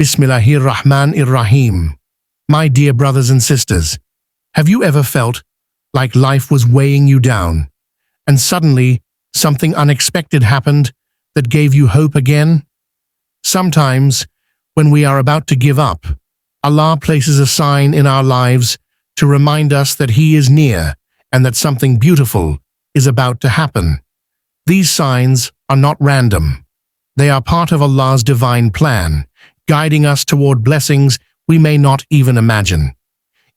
Bismillahirrahmanirrahim. My dear brothers and sisters, have you ever felt like life was weighing you down, and suddenly something unexpected happened that gave you hope again? Sometimes, when we are about to give up, Allah places a sign in our lives to remind us that He is near and that something beautiful is about to happen. These signs are not random. They are part of Allah's divine plan, guiding us toward blessings we may not even imagine.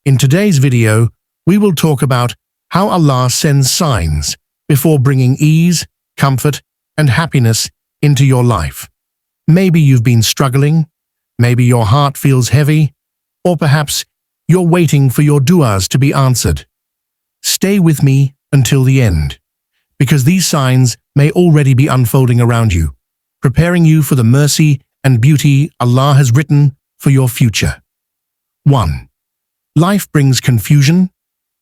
In today's video, we will talk about how Allah sends signs before bringing ease, comfort, and happiness into your life. Maybe you've been struggling, maybe your heart feels heavy, or perhaps you're waiting for your du'as to be answered. Stay with me until the end, because these signs may already be unfolding around you, preparing you for the mercy and beauty Allah has written for your future. 1. Life brings confusion,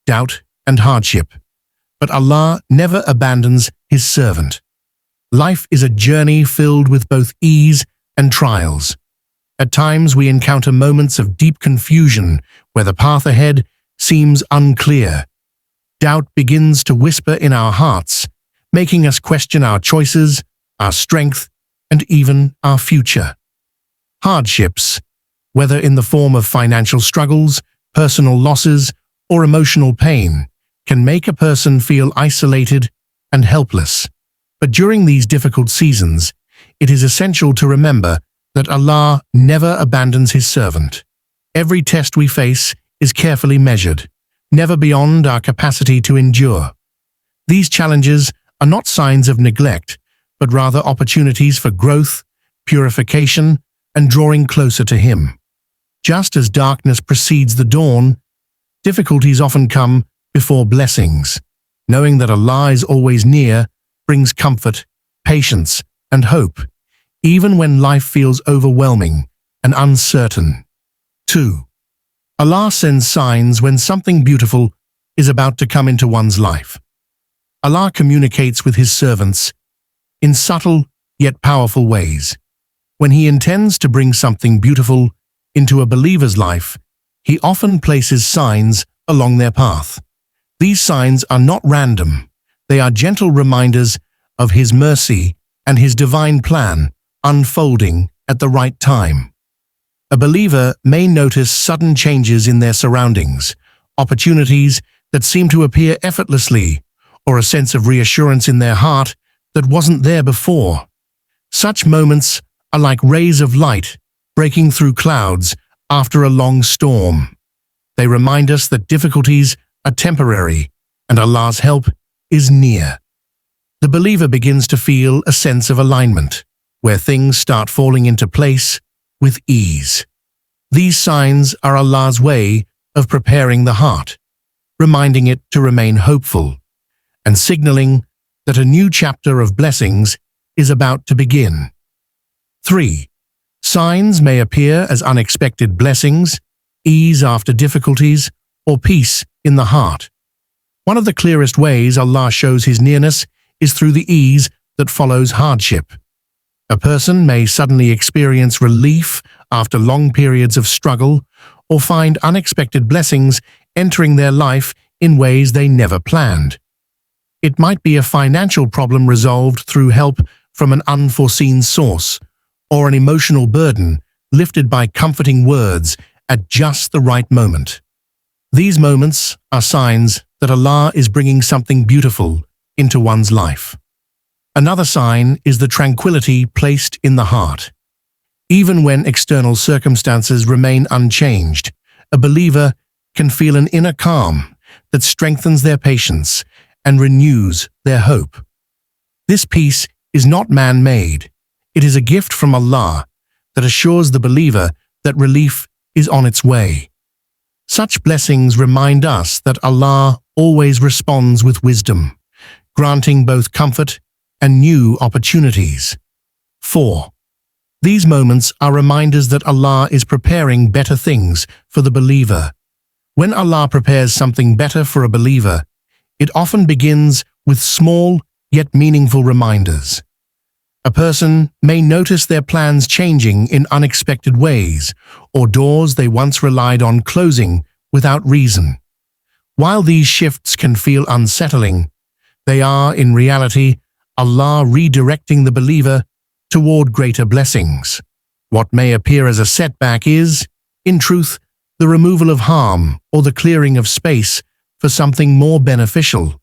doubt, and hardship, but Allah never abandons His servant. Life is a journey filled with both ease and trials. At times we encounter moments of deep confusion where the path ahead seems unclear. Doubt begins to whisper in our hearts, making us question our choices, our strength, and even our future. Hardships, whether in the form of financial struggles, personal losses, or emotional pain, can make a person feel isolated and helpless. But during these difficult seasons, it is essential to remember that Allah never abandons His servant. Every test we face is carefully measured, never beyond our capacity to endure. These challenges are not signs of neglect, but rather opportunities for growth, purification, and drawing closer to Him. Just as darkness precedes the dawn, difficulties often come before blessings. Knowing that Allah is always near brings comfort, patience, and hope, even when life feels overwhelming and uncertain. 2. Allah sends signs when something beautiful is about to come into one's life. Allah communicates with His servants in subtle yet powerful ways. When He intends to bring something beautiful into a believer's life, He often places signs along their path. These signs are not random. They are gentle reminders of His mercy and His divine plan unfolding at the right time. A believer may notice sudden changes in their surroundings, opportunities that seem to appear effortlessly, or a sense of reassurance in their heart that wasn't there before. Such moments are like rays of light breaking through clouds after a long storm. They remind us that difficulties are temporary and Allah's help is near. The believer begins to feel a sense of alignment, where things start falling into place with ease. These signs are Allah's way of preparing the heart, reminding it to remain hopeful, and signaling that a new chapter of blessings is about to begin. 3. Signs may appear as unexpected blessings, ease after difficulties, or peace in the heart. One of the clearest ways Allah shows His nearness is through the ease that follows hardship. A person may suddenly experience relief after long periods of struggle, or find unexpected blessings entering their life in ways they never planned. It might be a financial problem resolved through help from an unforeseen source, or an emotional burden lifted by comforting words at just the right moment. These moments are signs that Allah is bringing something beautiful into one's life. Another sign is the tranquility placed in the heart. Even when external circumstances remain unchanged, a believer can feel an inner calm that strengthens their patience and renews their hope. This peace is not man-made. It is a gift from Allah that assures the believer that relief is on its way. Such blessings remind us that Allah always responds with wisdom, granting both comfort and new opportunities. 4. These moments are reminders that Allah is preparing better things for the believer. When Allah prepares something better for a believer, it often begins with small yet meaningful reminders. A person may notice their plans changing in unexpected ways, or doors they once relied on closing without reason. While these shifts can feel unsettling, they are, in reality, Allah redirecting the believer toward greater blessings. What may appear as a setback is, in truth, the removal of harm or the clearing of space for something more beneficial.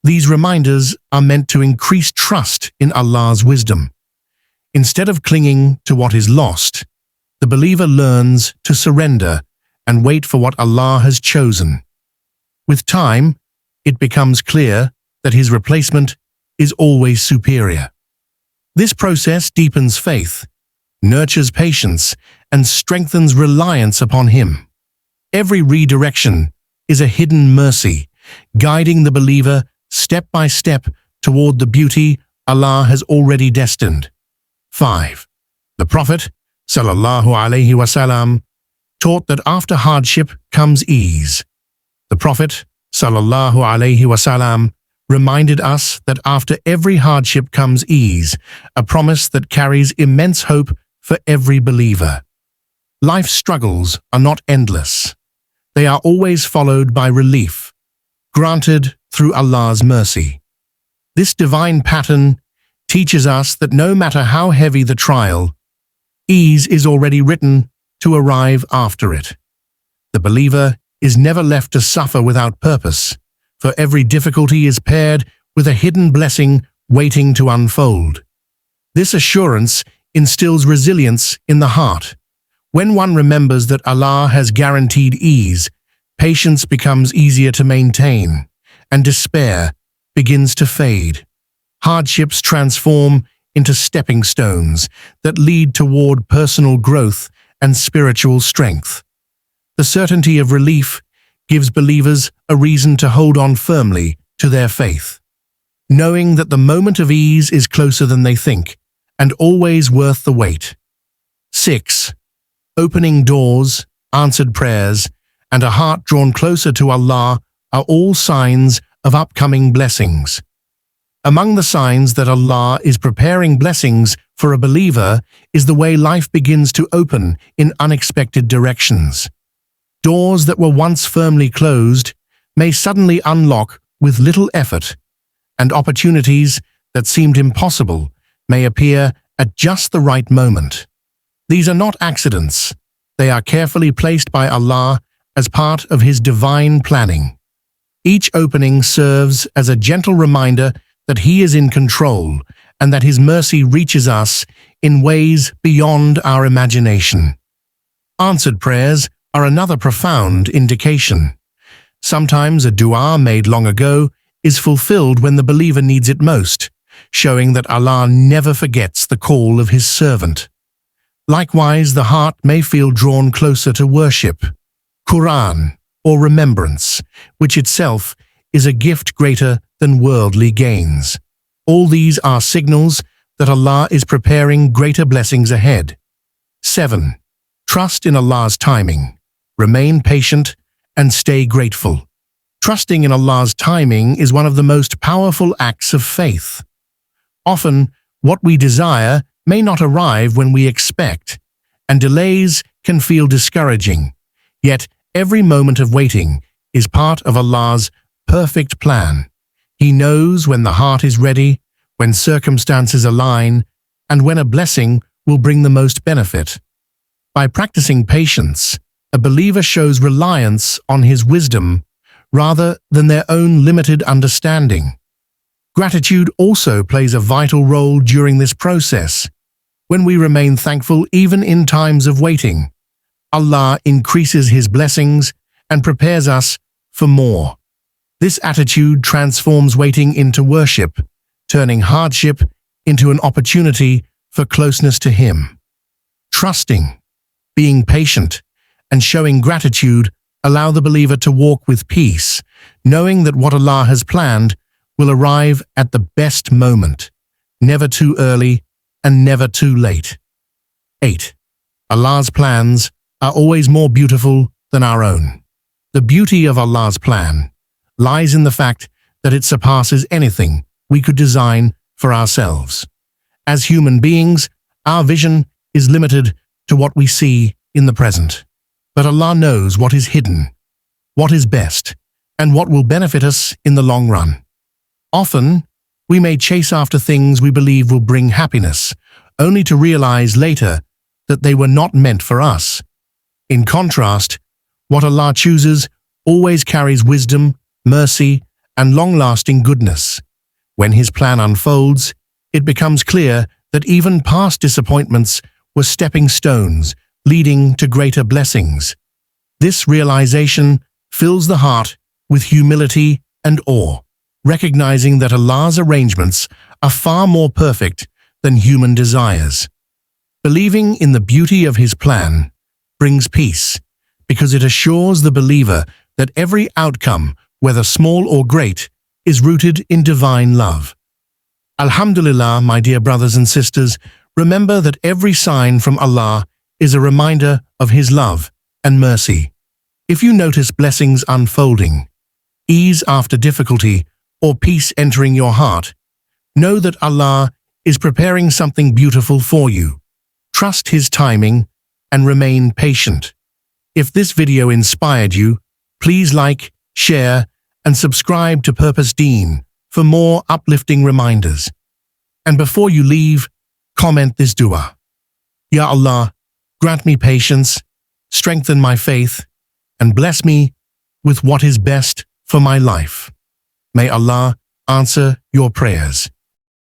These reminders are meant to increase trust in Allah's wisdom. Instead of clinging to what is lost, the believer learns to surrender and wait for what Allah has chosen. With time, it becomes clear that his replacement is always superior. This process deepens faith, nurtures patience, and strengthens reliance upon him. Every redirection is a hidden mercy, guiding the believer step by step toward the beauty Allah has already destined. 5. The Prophet, sallallahu alaihi wasallam, taught that after hardship comes ease. The Prophet, sallallahu alaihi wasallam, reminded us that after every hardship comes ease, a promise that carries immense hope for every believer. Life's struggles are not endless. They are always followed by relief, granted through Allah's mercy. This divine pattern teaches us that no matter how heavy the trial, ease is already written to arrive after it. The believer is never left to suffer without purpose, for every difficulty is paired with a hidden blessing waiting to unfold. This assurance instills resilience in the heart. When one remembers that Allah has guaranteed ease, patience becomes easier to maintain, and despair begins to fade. Hardships transform into stepping stones that lead toward personal growth and spiritual strength. The certainty of relief gives believers a reason to hold on firmly to their faith, knowing that the moment of ease is closer than they think and always worth the wait. 6. Opening doors, answered prayers, and a heart drawn closer to Allah are all signs of upcoming blessings. Among the signs that Allah is preparing blessings for a believer is the way life begins to open in unexpected directions. Doors that were once firmly closed may suddenly unlock with little effort, and opportunities that seemed impossible may appear at just the right moment. These are not accidents. They are carefully placed by Allah as part of His divine planning. Each opening serves as a gentle reminder that He is in control and that His mercy reaches us in ways beyond our imagination. Answered prayers are another profound indication. Sometimes a dua made long ago is fulfilled when the believer needs it most, showing that Allah never forgets the call of His servant. Likewise, the heart may feel drawn closer to worship, Quran, or remembrance, which itself is a gift greater than worldly gains. All these are signals that Allah is preparing greater blessings ahead. 7. Trust in Allah's timing. Remain patient and stay grateful. Trusting in Allah's timing is one of the most powerful acts of faith. Often, what we desire may not arrive when we expect, and delays can feel discouraging. Yet, every moment of waiting is part of Allah's perfect plan. He knows when the heart is ready, when circumstances align, and when a blessing will bring the most benefit. By practicing patience, a believer shows reliance on His wisdom rather than their own limited understanding. Gratitude also plays a vital role during this process. When we remain thankful even in times of waiting, Allah increases His blessings and prepares us for more. This attitude transforms waiting into worship, turning hardship into an opportunity for closeness to Him. Trusting, being patient, and showing gratitude allow the believer to walk with peace, knowing that what Allah has planned will arrive at the best moment, never too early and never too late. 8. Allah's plans are always more beautiful than our own. The beauty of Allah's plan lies in the fact that it surpasses anything we could design for ourselves. As human beings, our vision is limited to what we see in the present. But Allah knows what is hidden, what is best, and what will benefit us in the long run. Often, we may chase after things we believe will bring happiness, only to realize later that they were not meant for us. In contrast, what Allah chooses always carries wisdom, mercy, and long-lasting goodness. When His plan unfolds, it becomes clear that even past disappointments were stepping stones leading to greater blessings. This realization fills the heart with humility and awe, recognizing that Allah's arrangements are far more perfect than human desires. Believing in the beauty of His plan brings peace, because it assures the believer that every outcome, whether small or great, is rooted in divine love. Alhamdulillah, my dear brothers and sisters, remember that every sign from Allah is a reminder of His love and mercy. If you notice blessings unfolding, ease after difficulty, or peace entering your heart, know that Allah is preparing something beautiful for you. Trust His timing and remain patient. If this video inspired you, please like, share, and subscribe to Purpose Deen for more uplifting reminders. And before you leave, comment this dua. Ya Allah, grant me patience, strengthen my faith, and bless me with what is best for my life. May Allah answer your prayers.